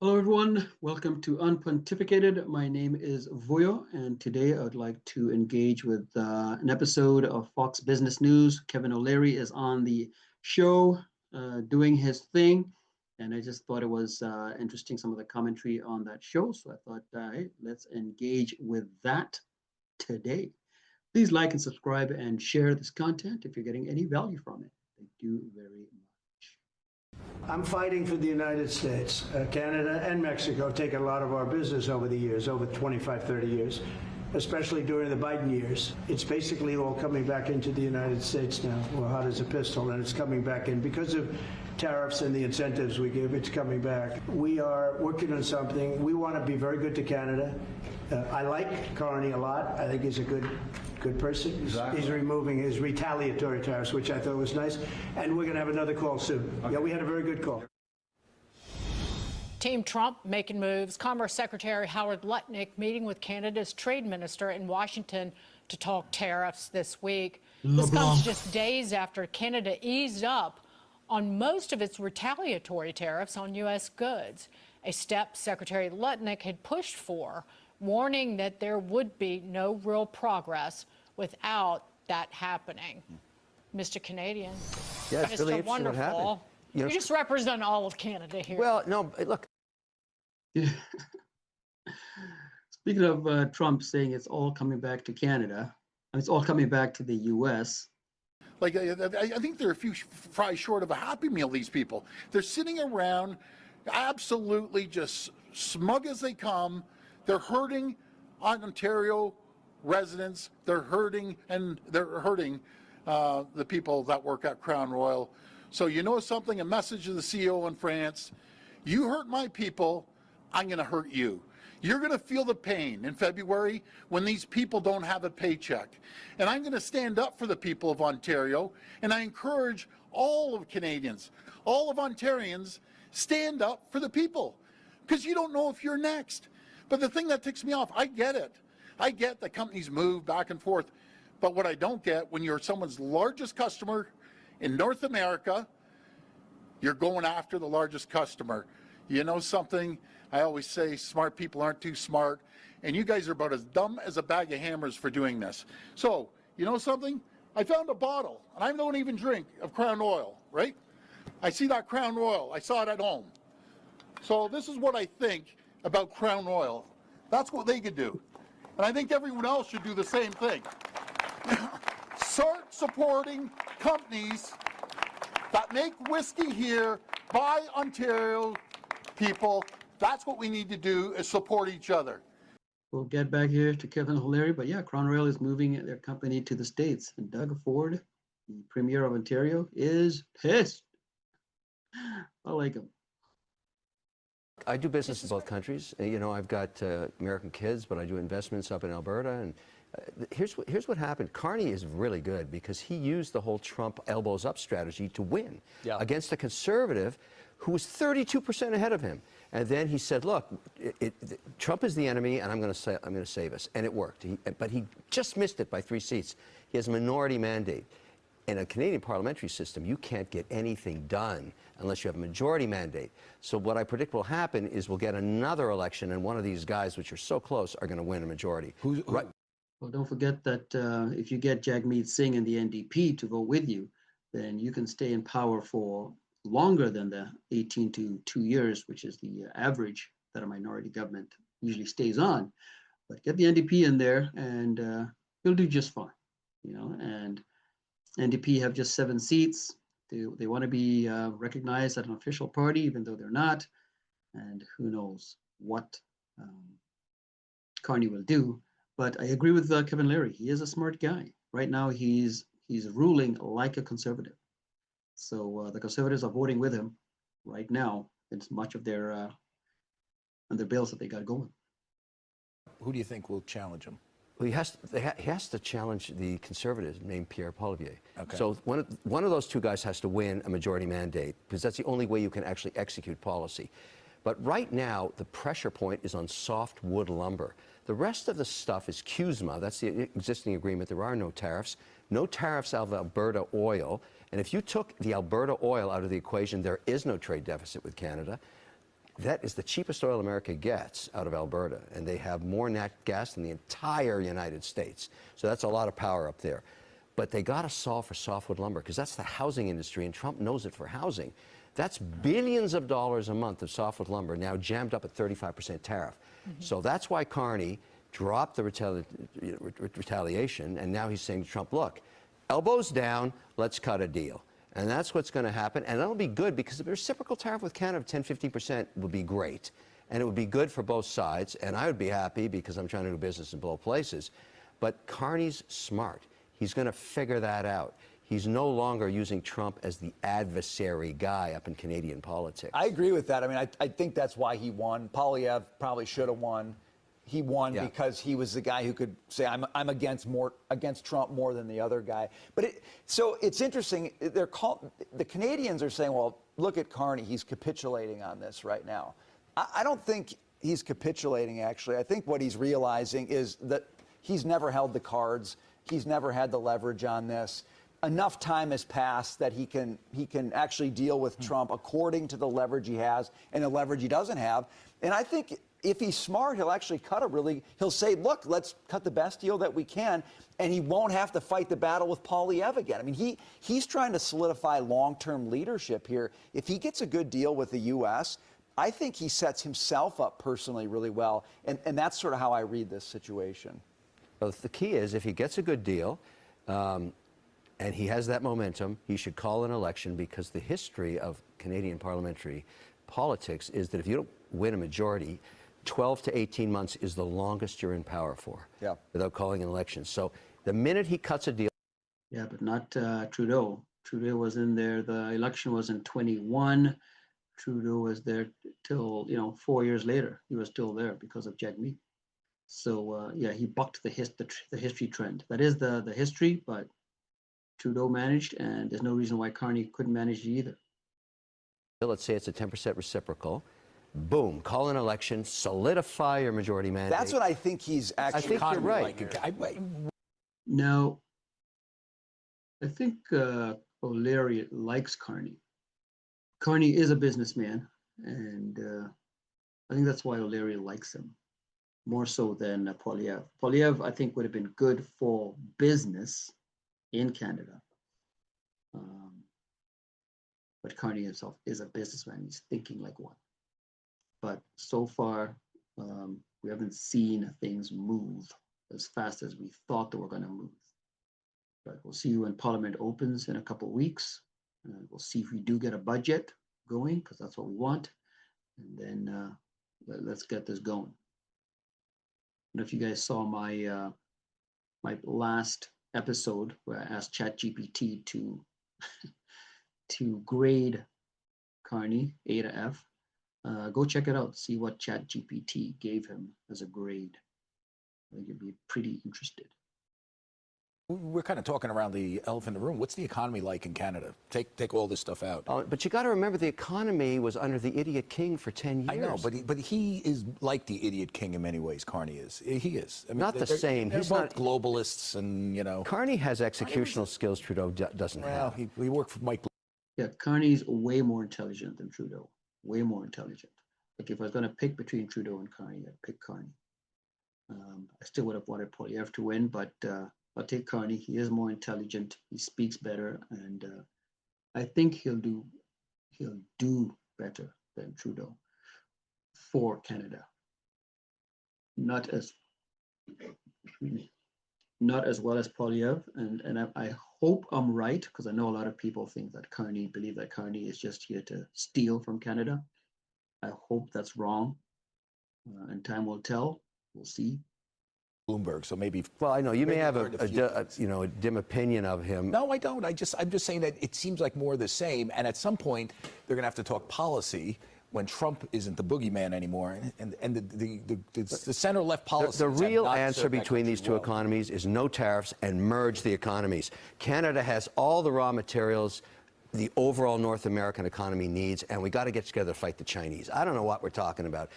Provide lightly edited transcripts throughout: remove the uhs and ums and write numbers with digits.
Hello, everyone. Welcome to UnPontificated. My name is Voyo, and today I would like to engage with an episode of Fox Business News. Kevin O'Leary is on the show doing his thing, and I just thought it was interesting, some of the commentary on that show. So I thought, hey, let's engage with that today. Please like and subscribe and share this content if you're getting any value from it. Thank you very much. I'm fighting for the United States. Canada and Mexico have taken a lot of our business over the years, over 25, 30 years, especially during the Biden years. It's basically all coming back into the United States now. We're hot as a pistol, and it's coming back in. Because of tariffs and the incentives we give, it's coming back. We are working on something. We want to be very good to Canada. I like Carney a lot. I think he's a good person. Exactly. He's removing his retaliatory tariffs, which I thought was nice. And we're going to have another call soon. Okay. Yeah, we had a very good call. Team Trump making moves. Commerce Secretary Howard Lutnick meeting with Canada's trade minister in Washington to talk tariffs this week. This comes just days after Canada eased up on most of its retaliatory tariffs on U.S. goods, a step Secretary Lutnick had pushed for, warning that there would be no real progress without that happening. Mr. Canadian, yeah, it's Mr. really Wonderful, you just represent all of Canada here. Well, no, look. Yeah. Speaking of Trump saying it's all coming back to Canada, and it's all coming back to the U.S. Like, I think they're a few fries short of a Happy Meal, these people. They're sitting around absolutely just smug as they come. They're hurting Ontario residents. They're hurting the people that work at Crown Royal. So you know something, a message to the CEO in France, you hurt my people, I'm going to hurt you. You're going to feel the pain in February when these people don't have a paycheck. And I'm going to stand up for the people of Ontario, and I encourage all of Canadians, all of Ontarians, stand up for the people, because you don't know if you're next. But the thing that ticks me off, I get it. I get that companies move back and forth. But what I don't get, when you're someone's largest customer in North America, you're going after the largest customer. You know something? I always say smart people aren't too smart. And you guys are about as dumb as a bag of hammers for doing this. So, you know something? I found a bottle, and I don't even drink, of Crown Royal, right? I see that Crown Royal. I saw it at home. So this is what I think about Crown Royal. That's what they could do. And I think everyone else should do the same thing. Start supporting companies that make whiskey here by Ontario people. That's what we need to do, is support each other. We'll get back here to Kevin O'Leary, but yeah, Crown Royal is moving their company to the States. And Doug Ford, the Premier of Ontario, is pissed. I like him. I do business in both countries. You know, I've got American kids, but I do investments up in Alberta. And here's what happened. Carney is really good because he used the whole Trump elbows up strategy to win against a conservative who was 32% ahead of him. And then he said, look, Trump is the enemy, and I'm going to save us. And it worked. But he just missed it by 3 seats. He has a minority mandate. In a Canadian parliamentary system, you can't get anything done unless you have a majority mandate. So what I predict will happen is we'll get another election, and one of these guys, which are so close, are going to win a majority. Right? Well, don't forget that if you get Jagmeet Singh and the NDP to go with you, then you can stay in power for longer than the 18 to 2 years, which is the average that a minority government usually stays on. But get the NDP in there, and you'll do just fine. You know, and NDP have just 7 seats. They want to be recognized as an official party, even though they're not. And who knows what Carney will do. But I agree with Kevin Leary. He is a smart guy. Right now, he's ruling like a conservative. So the Conservatives are voting with him right now. It's much of their bills that they got going. Who do you think will challenge him? Well, he has to challenge the Conservatives named Pierre Poilievre. Okay. So one of those two guys has to win a majority mandate, because that's the only way you can actually execute policy. But right now, the pressure point is on softwood lumber. The rest of the stuff is CUSMA. That's the existing agreement. There are no tariffs. No tariffs out of Alberta oil. And if you took the Alberta oil out of the equation, there is no trade deficit with Canada. that is the cheapest oil America gets out of Alberta, and they have more nat gas than the entire United States. So that's a lot of power up there. But they got to solve for softwood lumber, because that's the housing industry, and Trump knows it for housing. That's billions of dollars a month of softwood lumber now jammed up at 35% tariff. So that's why Carney dropped the retaliation, and now he's saying to Trump, look, elbows down, let's cut a deal. And that's what's going to happen, and that'll be good, because the reciprocal tariff with Canada of 10–15% would be great, and it would be good for both sides, and I would be happy because I'm trying to do business in both places. But Carney's smart. He's going to figure that out. He's no longer using Trump as the adversary guy up in Canadian politics. I agree with that. I mean, I think that's why he won. Poilievre probably should have won. He won because he was the guy who could say, I'm against Trump more than the other guy. But so it's interesting. The Canadians are saying, well, look at Carney. He's capitulating on this right now. I don't think he's capitulating, actually. I think what he's realizing is that he's never held the cards. He's never had the leverage on this. Enough time has passed that he can actually deal with Trump according to the leverage he has and the leverage he doesn't have. And I think if he's smart, he'll actually he'll say, look, let's cut the best deal that we can, and he won't have to fight the battle with Poilievre again. I mean, he's trying to solidify long-term leadership here. If he gets a good deal with the U.S., I think he sets himself up personally really well, and that's sort of how I read this situation. Well, the key is, if he gets a good deal, and he has that momentum, he should call an election, because the history of Canadian parliamentary politics is that if you don't win a majority, 12 to 18 months is the longest you're in power for, without calling an election. So the minute he cuts a deal... Yeah, but not Trudeau. Trudeau was in there. The election was in 21. Trudeau was there till, 4 years later. He was still there because of Jagmeet. So, yeah, he bucked the history trend. That is the history, but Trudeau managed, and there's no reason why Carney couldn't manage it either. Let's say it's a 10% reciprocal. Boom, call an election, solidify your majority mandate. That's what I think he's actually... I think you're right. No, I think O'Leary likes Carney. Carney is a businessman, and I think that's why O'Leary likes him, more so than Poilievre. Poilievre, I think, would have been good for business in Canada. But Carney himself is a businessman. He's thinking like one. But so far, we haven't seen things move as fast as we thought they were going to move. But we'll see when Parliament opens in a couple of weeks. We'll see if we do get a budget going, because that's what we want. And then let's get this going. I don't know if you guys saw my my last episode where I asked ChatGPT to to grade Carney A to F. Go check it out. See what ChatGPT gave him as a grade. I think you'd be pretty interested. We're kind of talking around the elephant in the room. What's the economy like in Canada? Take all this stuff out. But you got to remember, the economy was under the idiot king for 10 years. I know, but he is like the idiot king in many ways. Carney is. He is. I mean, not the same. He's not globalists, and Carney has executional skills Trudeau doesn't have. He worked for Mike. Yeah, Carney's way more intelligent than Trudeau. Way more intelligent. Like, if I was going to pick between Trudeau and Carney, I'd pick Carney. I still would have wanted Poilievre to win, but I'll take Carney. He is more intelligent. He speaks better, and I think he'll do better than Trudeau for Canada. Not as well as Poilievre, and I hope I'm right, because I know a lot of people believe that Carney is just here to steal from Canada. I hope that's wrong, and time will tell. We'll see. Bloomberg, so maybe. Well, I know you may have a dim opinion of him. No, I don't. I'm just saying that it seems like more of the same, and at some point they're going to have to talk policy when Trump isn't the boogeyman anymore, and the center-left policy. The real answer between these two economies is no tariffs and merge the economies. Canada has all the raw materials the overall North American economy needs, and we got to get together to fight the Chinese. I don't know what we're talking about.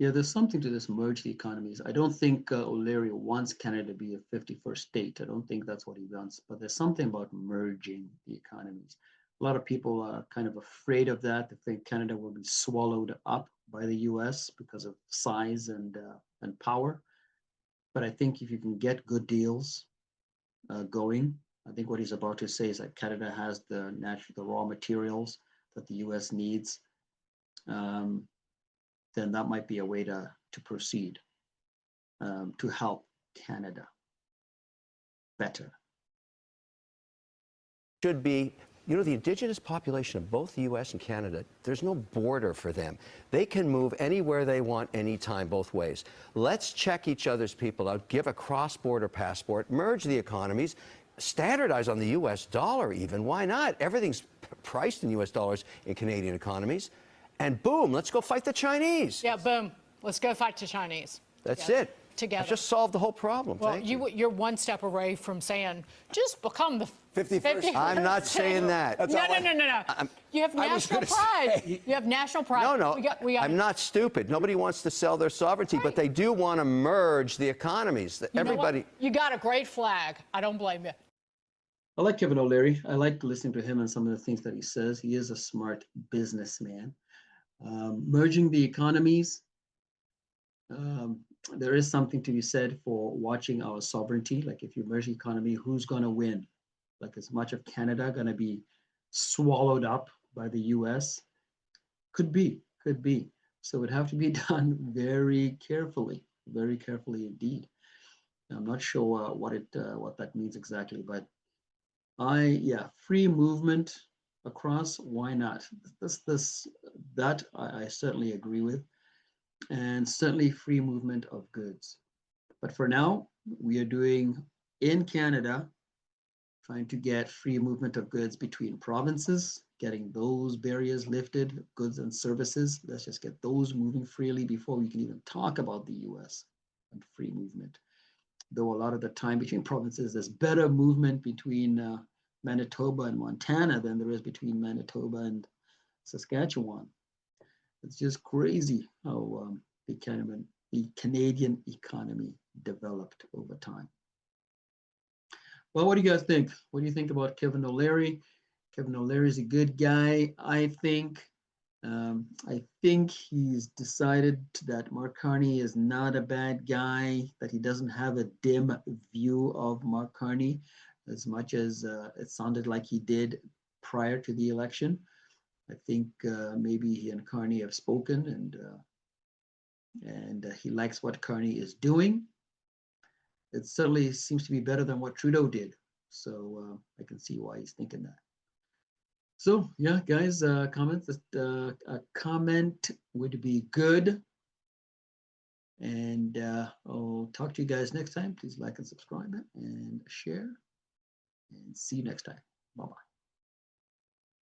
Yeah, there's something to this merge the economies. I don't think O'Leary wants Canada to be a 51st state. I don't think that's what he wants. But there's something about merging the economies. A lot of people are kind of afraid of that. They think Canada will be swallowed up by the U.S. because of size and power. But I think if you can get good deals going, I think what he's about to say is that Canada has the raw materials that the U.S. needs. Then that might be a way to proceed to help Canada better. Should be, you know, the indigenous population of both the U.S. and Canada, there's no border for them. They can move anywhere they want, anytime, both ways. Let's check each other's people out, give a cross-border passport, merge the economies, standardize on the U.S. dollar even. Why not? Everything's priced in U.S. dollars in Canadian economies. And boom, let's go fight the Chinese. Yeah, boom. Let's go fight the Chinese. That's it. Together. I just solved the whole problem. Well, Thank you. you're one step away from saying, just become the 51st. I'm not saying that. No. You have national pride. You have national pride. No, we got I'm not stupid. Nobody wants to sell their sovereignty, but they do want to merge the economies. Everybody. You got a great flag. I don't blame you. I like Kevin O'Leary. I like listening to him and some of the things that he says. He is a smart businessman. Merging the economies. There is something to be said for watching our sovereignty. Like if you merge the economy, who's going to win? Like is much of Canada going to be swallowed up by the US? Could be. So it would have to be done very carefully indeed. I'm not sure what that means exactly, but free movement across, why not? That I certainly agree with. And certainly free movement of goods. But for now, we are doing in Canada, trying to get free movement of goods between provinces, getting those barriers lifted, goods and services. Let's just get those moving freely before we can even talk about the US and free movement. Though a lot of the time between provinces, there's better movement between Manitoba and Montana than there is between Manitoba and Saskatchewan. It's just crazy how the Canadian economy developed over time. Well, what do you guys think? What do you think about Kevin O'Leary? Kevin O'Leary is a good guy, I think. I think he's decided that Mark Carney is not a bad guy, that he doesn't have a dim view of Mark Carney as much as it sounded like he did prior to the election. I think maybe he and Carney have spoken, and he likes what Carney is doing. It certainly seems to be better than what Trudeau did. So I can see why he's thinking that. So yeah, guys, comments. A comment would be good. And I'll talk to you guys next time. Please like and subscribe and share. And see you next time. Bye-bye.